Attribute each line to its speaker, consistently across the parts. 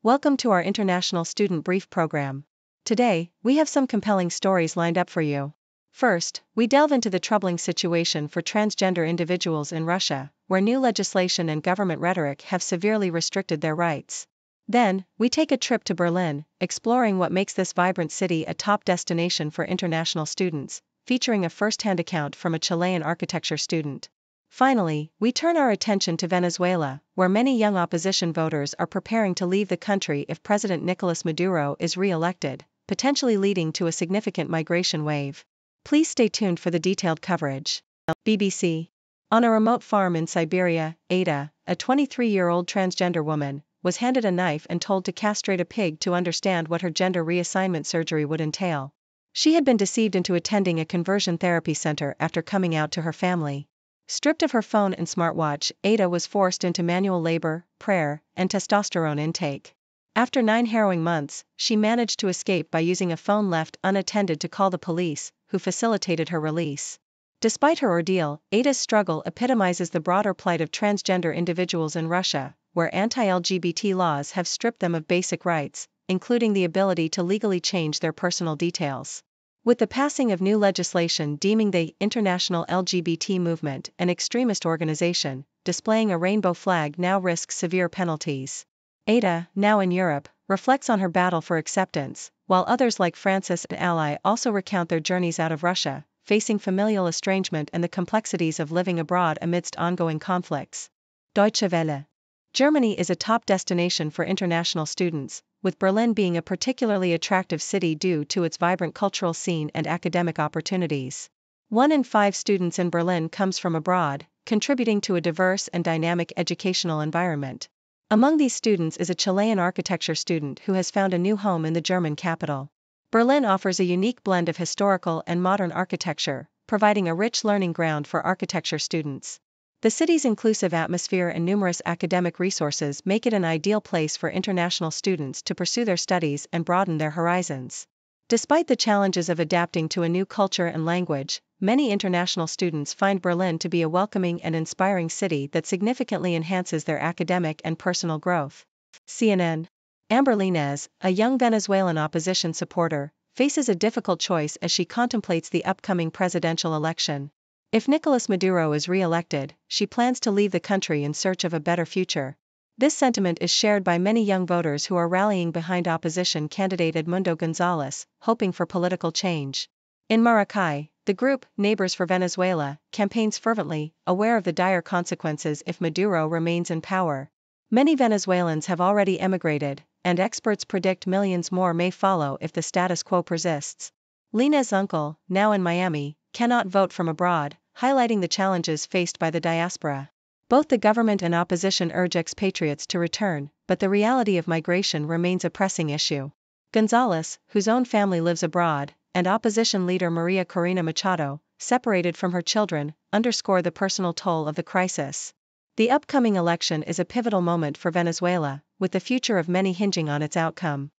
Speaker 1: Welcome to our International Student Brief program. Today, we have some compelling stories lined up for you. First, we delve into the troubling situation for transgender individuals in Russia, where new legislation and government rhetoric have severely restricted their rights. Then, we take a trip to Berlin, exploring what makes this vibrant city a top destination for international students, featuring a first-hand account from a Chilean architecture student. Finally, we turn our attention to Venezuela, where many young opposition voters are preparing to leave the country if President Nicolás Maduro is re-elected, potentially leading to a significant migration wave. Please stay tuned for the detailed coverage. BBC. On a remote farm in Siberia, Ada, a 23-year-old transgender woman, was handed a knife and told to castrate a pig to understand what her gender reassignment surgery would entail. She had been deceived into attending a conversion therapy center after coming out to her family. Stripped of her phone and smartwatch, Ada was forced into manual labor, prayer, and testosterone intake. After 9 harrowing months, she managed to escape by using a phone left unattended to call the police, who facilitated her release. Despite her ordeal, Ada's struggle epitomizes the broader plight of transgender individuals in Russia, where anti-LGBT laws have stripped them of basic rights, including the ability to legally change their personal details. With the passing of new legislation deeming the international LGBT movement an extremist organization, displaying a rainbow flag now risks severe penalties. Ada, now in Europe, reflects on her battle for acceptance, while others like Francis and Ally also recount their journeys out of Russia, facing familial estrangement and the complexities of living abroad amidst ongoing conflicts. Deutsche Welle. Germany is a top destination for international students, with Berlin being a particularly attractive city due to its vibrant cultural scene and academic opportunities. 1 in 5 students in Berlin comes from abroad, contributing to a diverse and dynamic educational environment. Among these students is a Chilean architecture student who has found a new home in the German capital. Berlin offers a unique blend of historical and modern architecture, providing a rich learning ground for architecture students. The city's inclusive atmosphere and numerous academic resources make it an ideal place for international students to pursue their studies and broaden their horizons. Despite the challenges of adapting to a new culture and language, many international students find Berlin to be a welcoming and inspiring city that significantly enhances their academic and personal growth. CNN. Amber Linez, a young Venezuelan opposition supporter, faces a difficult choice as she contemplates the upcoming presidential election. If Nicolás Maduro is re-elected, she plans to leave the country in search of a better future. This sentiment is shared by many young voters who are rallying behind opposition candidate Edmundo González, hoping for political change. In Maracay, the group, Neighbors for Venezuela, campaigns fervently, aware of the dire consequences if Maduro remains in power. Many Venezuelans have already emigrated, and experts predict millions more may follow if the status quo persists. Linez's uncle, now in Miami, cannot vote from abroad, highlighting the challenges faced by the diaspora. Both the government and opposition urge expatriates to return, but the reality of migration remains a pressing issue. González, whose own family lives abroad, and opposition leader Maria Corina Machado, separated from her children, underscore the personal toll of the crisis. The upcoming election is a pivotal moment for Venezuela, with the future of many hinging on its outcome.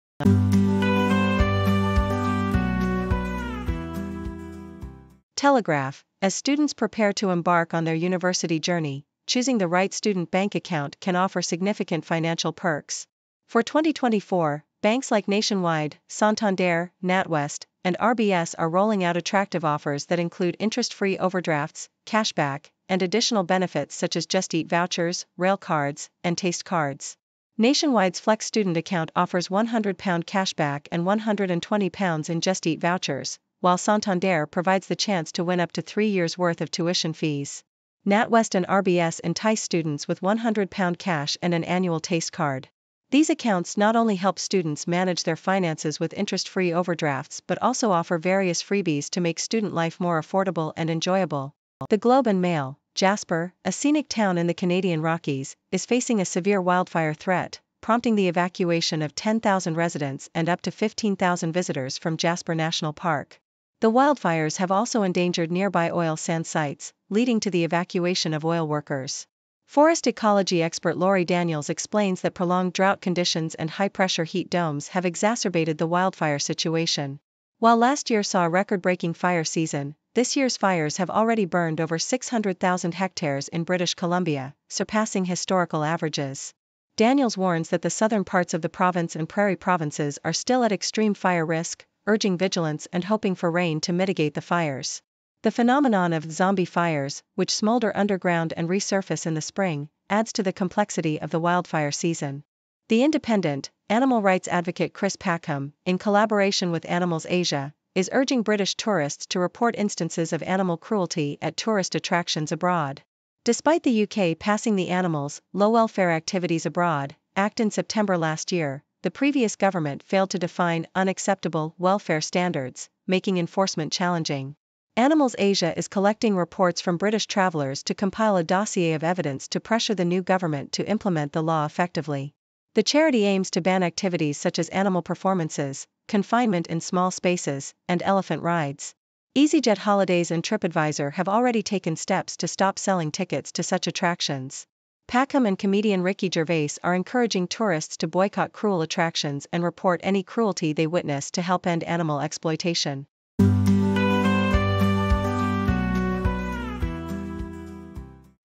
Speaker 1: Telegraph. As students prepare to embark on their university journey, choosing the right student bank account can offer significant financial perks. For 2024, banks like Nationwide, Santander, NatWest, and RBS are rolling out attractive offers that include interest-free overdrafts, cashback, and additional benefits such as Just Eat vouchers, rail cards, and taste cards. Nationwide's Flex Student account offers £100 cashback and £120 in Just Eat vouchers, while Santander provides the chance to win up to 3 years' worth of tuition fees. NatWest and RBS entice students with £100 cash and an annual taste card. These accounts not only help students manage their finances with interest-free overdrafts but also offer various freebies to make student life more affordable and enjoyable. The Globe and Mail. Jasper, a scenic town in the Canadian Rockies, is facing a severe wildfire threat, prompting the evacuation of 10,000 residents and up to 15,000 visitors from Jasper National Park. The wildfires have also endangered nearby oil sand sites, leading to the evacuation of oil workers. Forest ecology expert Lori Daniels explains that prolonged drought conditions and high-pressure heat domes have exacerbated the wildfire situation. While last year saw a record-breaking fire season, this year's fires have already burned over 600,000 hectares in British Columbia, surpassing historical averages. Daniels warns that the southern parts of the province and prairie provinces are still at extreme fire risk, urging vigilance and hoping for rain to mitigate the fires. The phenomenon of zombie fires, which smolder underground and resurface in the spring, adds to the complexity of the wildfire season. The Independent, animal rights advocate Chris Packham, in collaboration with Animals Asia, is urging British tourists to report instances of animal cruelty at tourist attractions abroad. Despite the UK passing the Animals, Low Welfare Activities Abroad Act in September last year, the previous government failed to define unacceptable welfare standards, making enforcement challenging. Animals Asia is collecting reports from British travellers to compile a dossier of evidence to pressure the new government to implement the law effectively. The charity aims to ban activities such as animal performances, confinement in small spaces, and elephant rides. EasyJet Holidays and TripAdvisor have already taken steps to stop selling tickets to such attractions. Packham and comedian Ricky Gervais are encouraging tourists to boycott cruel attractions and report any cruelty they witness to help end animal exploitation.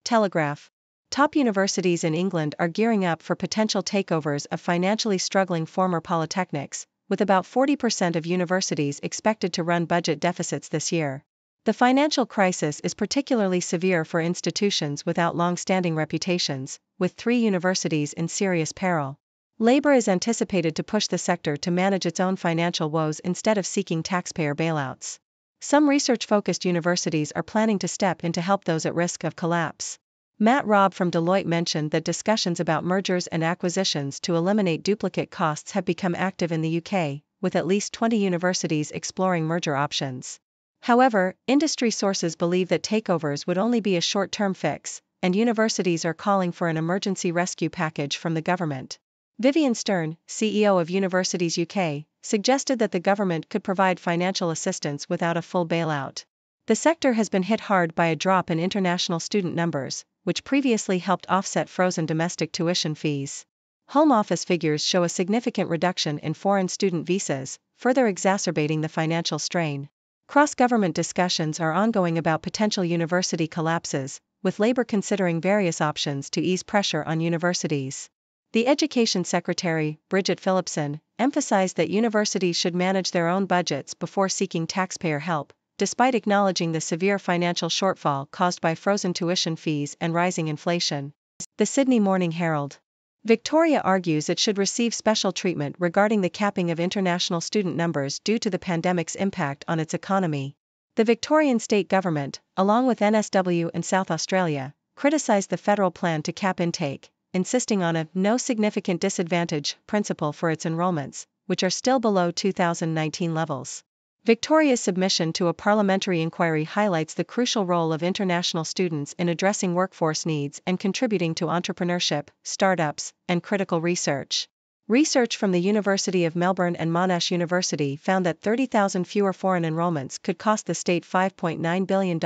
Speaker 1: Telegraph. Top universities in England are gearing up for potential takeovers of financially struggling former polytechnics, with about 40% of universities expected to run budget deficits this year. The financial crisis is particularly severe for institutions without long-standing reputations, with 3 universities in serious peril. Labour is anticipated to push the sector to manage its own financial woes instead of seeking taxpayer bailouts. Some research-focused universities are planning to step in to help those at risk of collapse. Matt Robb from Deloitte mentioned that discussions about mergers and acquisitions to eliminate duplicate costs have become active in the UK, with at least 20 universities exploring merger options. However, industry sources believe that takeovers would only be a short-term fix, and universities are calling for an emergency rescue package from the government. Vivian Stern, CEO of Universities UK, suggested that the government could provide financial assistance without a full bailout. The sector has been hit hard by a drop in international student numbers, which previously helped offset frozen domestic tuition fees. Home Office figures show a significant reduction in foreign student visas, further exacerbating the financial strain. Cross-government discussions are ongoing about potential university collapses, with Labour considering various options to ease pressure on universities. The Education Secretary, Bridget Phillipson, emphasized that universities should manage their own budgets before seeking taxpayer help, despite acknowledging the severe financial shortfall caused by frozen tuition fees and rising inflation. The Sydney Morning Herald. Victoria argues it should receive special treatment regarding the capping of international student numbers due to the pandemic's impact on its economy. The Victorian state government, along with NSW and South Australia, criticised the federal plan to cap intake, insisting on a no significant disadvantage principle for its enrolments, which are still below 2019 levels. Victoria's submission to a parliamentary inquiry highlights the crucial role of international students in addressing workforce needs and contributing to entrepreneurship, startups, and critical research. Research from the University of Melbourne and Monash University found that 30,000 fewer foreign enrollments could cost the state $5.9 billion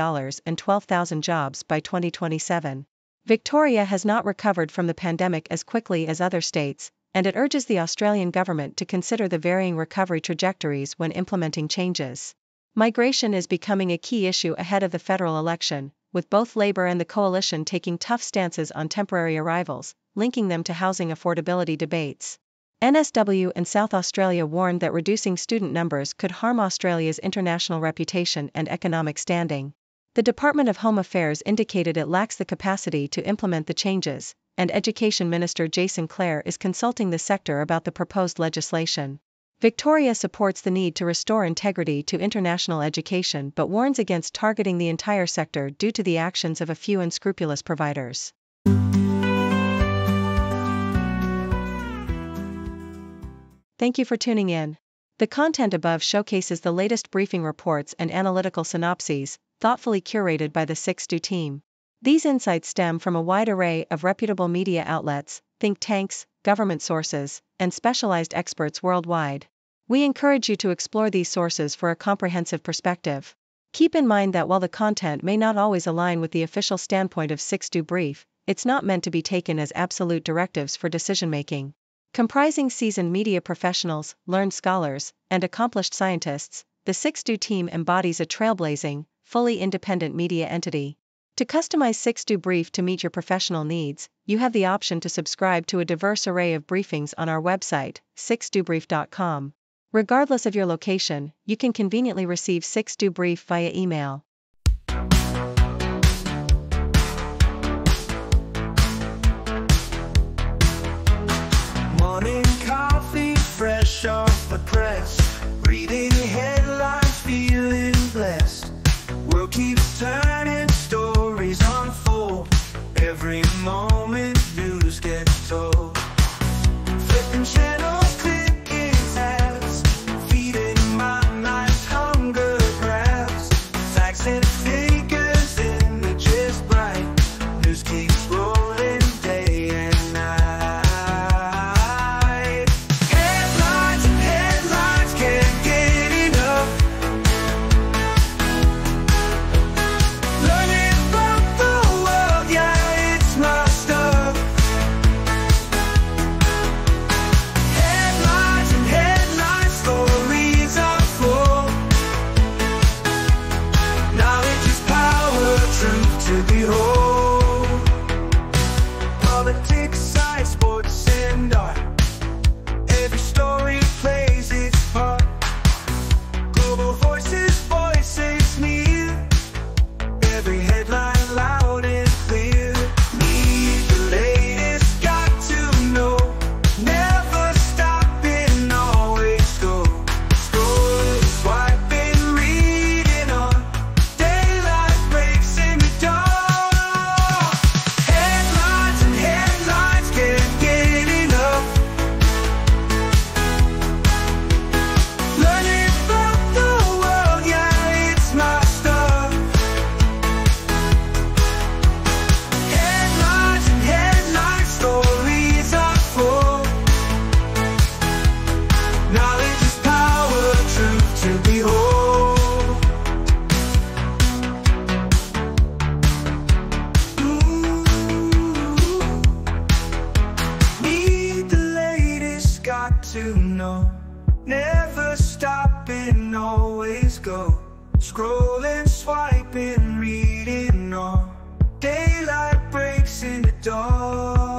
Speaker 1: and 12,000 jobs by 2027. Victoria has not recovered from the pandemic as quickly as other states, and it urges the Australian government to consider the varying recovery trajectories when implementing changes. Migration is becoming a key issue ahead of the federal election, with both Labour and the coalition taking tough stances on temporary arrivals, linking them to housing affordability debates. NSW and South Australia warned that reducing student numbers could harm Australia's international reputation and economic standing. The Department of Home Affairs indicated it lacks the capacity to implement the changes, and Education Minister Jason Clare is consulting the sector about the proposed legislation. Victoria supports the need to restore integrity to international education but warns against targeting the entire sector due to the actions of a few unscrupulous providers. Thank you for tuning in. The content above showcases the latest briefing reports and analytical synopses, thoughtfully curated by the 6Do team. These insights stem from a wide array of reputable media outlets, think tanks, government sources, and specialized experts worldwide. We encourage you to explore these sources for a comprehensive perspective. Keep in mind that while the content may not always align with the official standpoint of 6Do Brief, it's not meant to be taken as absolute directives for decision-making. Comprising seasoned media professionals, learned scholars, and accomplished scientists, the 6Do team embodies a trailblazing, fully independent media entity. To customize 6Do Brief to meet your professional needs, you have the option to subscribe to a diverse array of briefings on our website, 6dobrief.com. Regardless of your location, you can conveniently receive 6Do Brief via email.
Speaker 2: Morning coffee, fresh off the press, reading headlines, feeling blessed. World keeps turning, stories unfold. Every moment news gets told. Flipping channels, clicking tabs, feeding my mind's hunger grabs. Facts and figures, images bright. News keeps rolling day and night. Headlines and headlines, can't get enough. Learning about the world, yeah, it's my stuff. Headlines and headlines, stories unfold. Knowledge is power, truth to behold. Politics, science, sports, and art. Every story plays its part. Global voices, voices near. Every headline loud and clear. Need the latest, got to know. Never stopping, always go. Scrolling, swiping, reading on. Daylight breaks in the dark. Headlines and headlines, can't get enough. Learning about the world, yeah, it's my stuff. Headlines and headlines, stories unfold. Knowledge is power, truth to behold. Need the latest, got to know. Never stopping, always go. Scrolling, swiping, reading on. Daylight breaks in the dark.